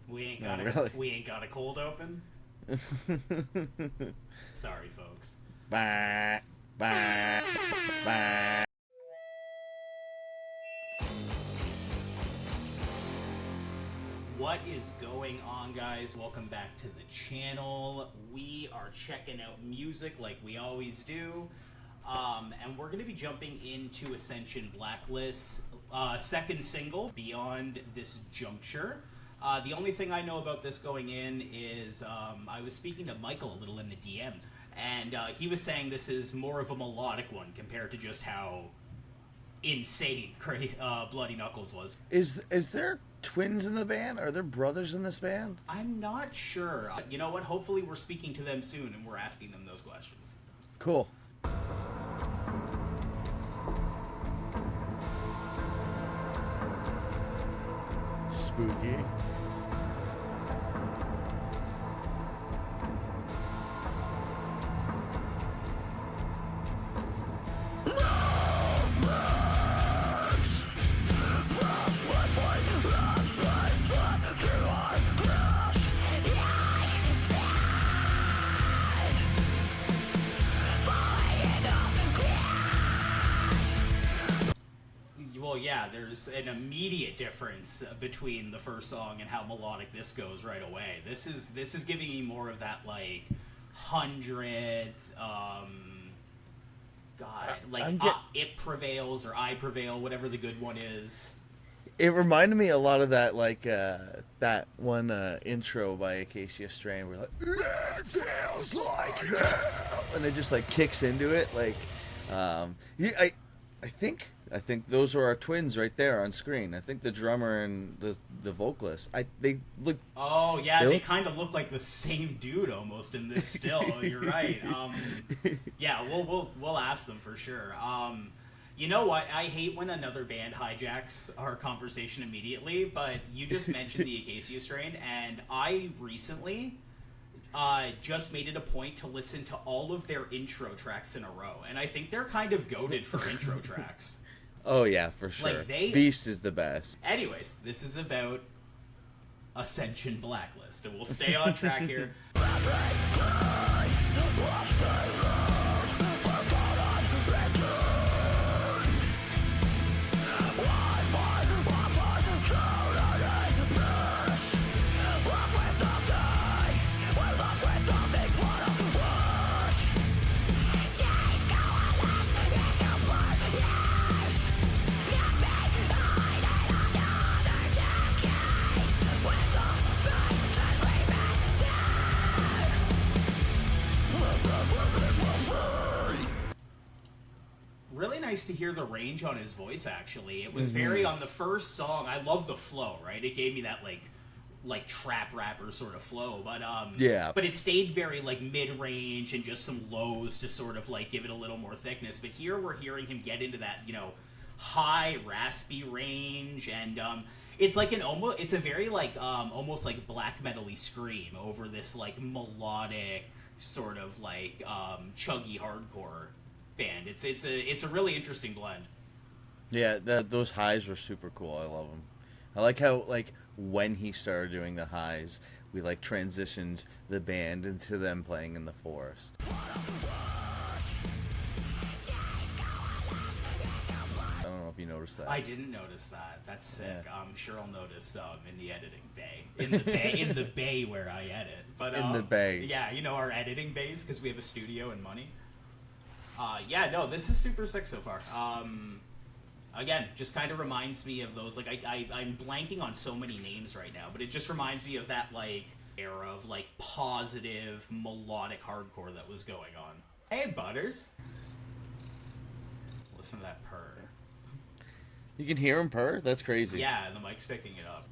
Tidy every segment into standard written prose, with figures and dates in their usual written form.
We ain't got a cold open. Sorry, folks. Bah, bah, bah. What is going on, guys? Welcome back to the channel. We are checking out music like we always do. And we're going to be jumping into Ascension Blacklist, second single, Beyond This Juncture. The only thing I know about this going in is I was speaking to Michael a little in the DMs, and he was saying this is more of a melodic one compared to just how insane Bloody Knuckles was. Is there twins in the band? Are there brothers in this band? I'm not sure. You know what? Hopefully we're speaking to them soon and we're asking them those questions. Cool. Spooky. Well, yeah, there's an immediate difference between the first song and how melodic this goes right away. This is giving me more of that like 100th, It Prevails or I Prevail, whatever the good one is. It reminded me a lot of that, like that one intro by Acacia Strain, where like it feels like hell, and it just like kicks into it. Like, I think those are our twins right there on screen. I think the drummer and the vocalist. They look. Oh yeah, they kind of look like the same dude almost in this still. You're right. Yeah, we'll ask them for sure. You know what? I hate when another band hijacks our conversation immediately, but you just mentioned the Acacia Strain, and I recently just made it a point to listen to all of their intro tracks in a row, and I think they're kind of goated for intro tracks. Oh yeah, for sure. Like Beast is the best. Anyways, this is about Ascension Blacklist, and we'll stay on track here. Really nice to hear the range on his voice, actually. It was very, on the first song, I love the flow, right? It gave me that, like trap rapper sort of flow, but yeah. But it stayed very, like, mid-range and just some lows to sort of, like, give it a little more thickness. But here we're hearing him get into that, you know, high, raspy range, and it's like it's a very, like, almost like black metal-y scream over this, like, melodic sort of, like, chuggy hardcore band. It's a really interesting blend. Yeah, those highs were super cool. I love them. I like how, like, when he started doing the highs, we like transitioned the band into them playing in the forest. I don't know if you noticed that. I didn't notice that. That's sick. Yeah. I'm sure I'll notice in the editing bay. In the bay where I edit. But in the bay. Yeah, you know, our editing bays, because we have a studio and money. Yeah, no, this is super sick so far. Again, just kind of reminds me of those, like, I'm blanking on so many names right now, but it just reminds me of that, like, era of, like, positive, melodic hardcore that was going on. Hey, Butters. Listen to that purr. You can hear him purr? That's crazy. Yeah, and the mic's picking it up.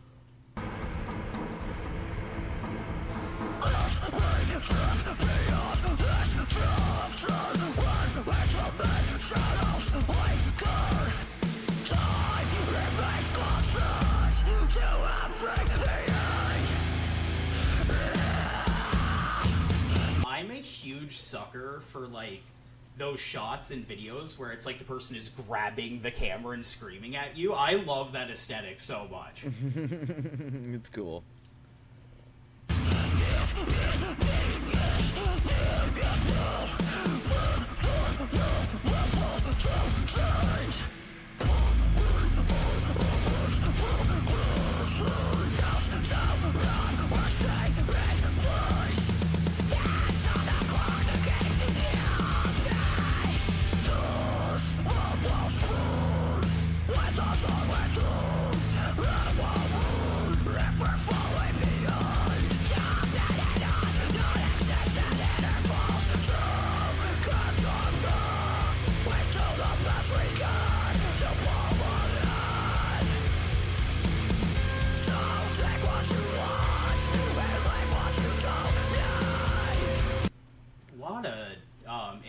I'm a huge sucker for, like, those shots and videos where it's like the person is grabbing the camera and screaming at you. I love that aesthetic so much. It's cool.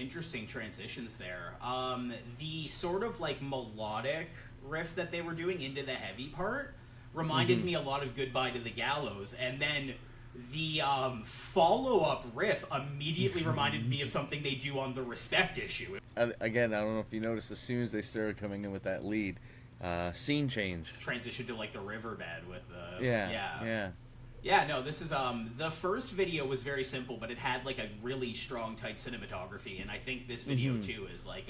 Interesting transitions there. The sort of like melodic riff that they were doing into the heavy part reminded me a lot of Goodbye to the Gallows, and then the follow-up riff immediately reminded me of something they do on the Respect issue. Again, I don't know if you noticed, as soon as they started coming in with that lead, scene change. Transition to like the riverbed with the... Yeah, no, this is, the first video was very simple, but it had, like, a really strong, tight cinematography, and I think this video, too, is, like,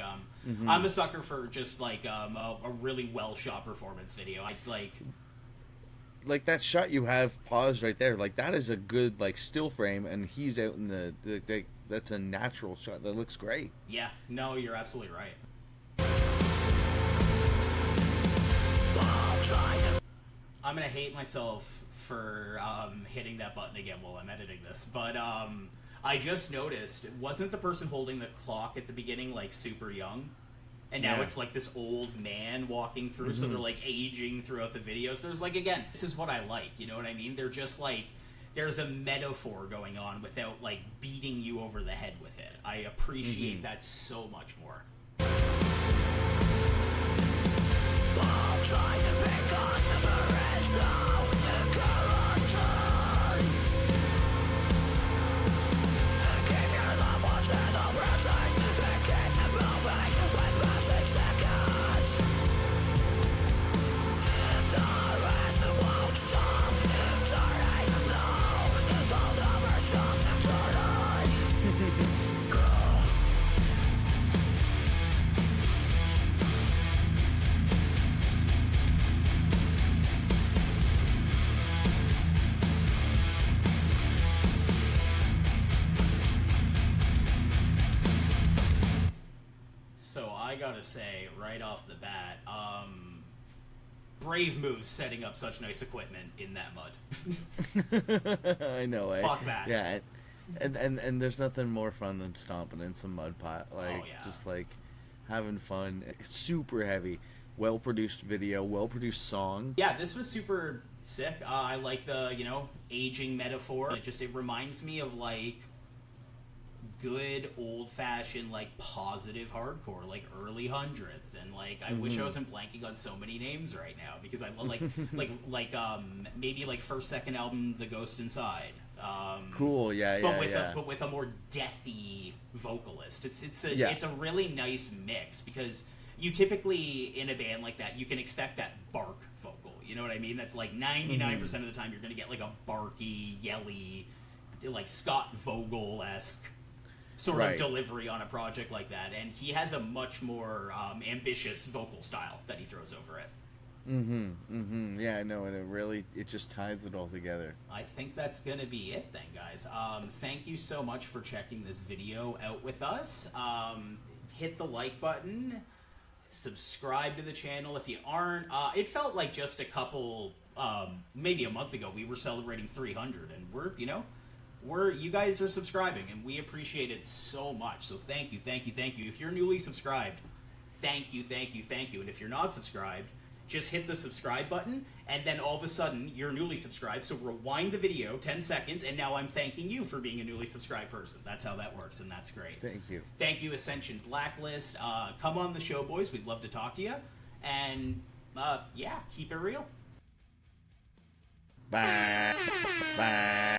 I'm a sucker for just, like, a really well-shot performance video. Like, that shot you have paused right there, like, that is a good, like, still frame, and he's out in the that's a natural shot that looks great. Yeah, no, you're absolutely right. I'm gonna hate myself for hitting that button again while I'm editing this, but I just noticed, wasn't the person holding the clock at the beginning like super young, and now it's like this old man walking through, so they're like aging throughout the videos. There's like, again, this is what I like, you know what I mean? They're just like, there's a metaphor going on without like beating you over the head with it. I appreciate that so much more. Gotta say right off the bat, brave move setting up such nice equipment in that mud. I know, Fuck that. Yeah, and there's nothing more fun than stomping in some mud pot, like just like having fun. It's super heavy, well produced video, well produced song. Yeah, this was super sick. I like the aging metaphor. It reminds me of like good old-fashioned like positive hardcore, like early 100th, and like I wish I wasn't blanking on so many names right now, because I love like maybe like first second album The Ghost Inside, cool, but with a more deathy vocalist. It's a really nice mix, because you typically in a band like that you can expect that bark vocal, you know what I mean? That's like 99% of the time you're gonna get like a barky, yelly, like Scott Vogel-esque sort of delivery on a project like that, and he has a much more ambitious vocal style that he throws over it. Yeah, I know, and it just ties it all together. I think that's gonna be it then, guys. Thank you so much for checking this video out with us. Hit the like button, subscribe to the channel if you aren't. It felt like just a couple, maybe a month ago, we were celebrating 300, and you guys are subscribing, and we appreciate it so much. So thank you. If you're newly subscribed, thank you. And if you're not subscribed, just hit the subscribe button, and then all of a sudden you're newly subscribed. So rewind the video 10 seconds, and now I'm thanking you for being a newly subscribed person. That's how that works, and that's great. Thank you, Ascension Blacklist. Come on the show, boys. We'd love to talk to you. And keep it real. Bye.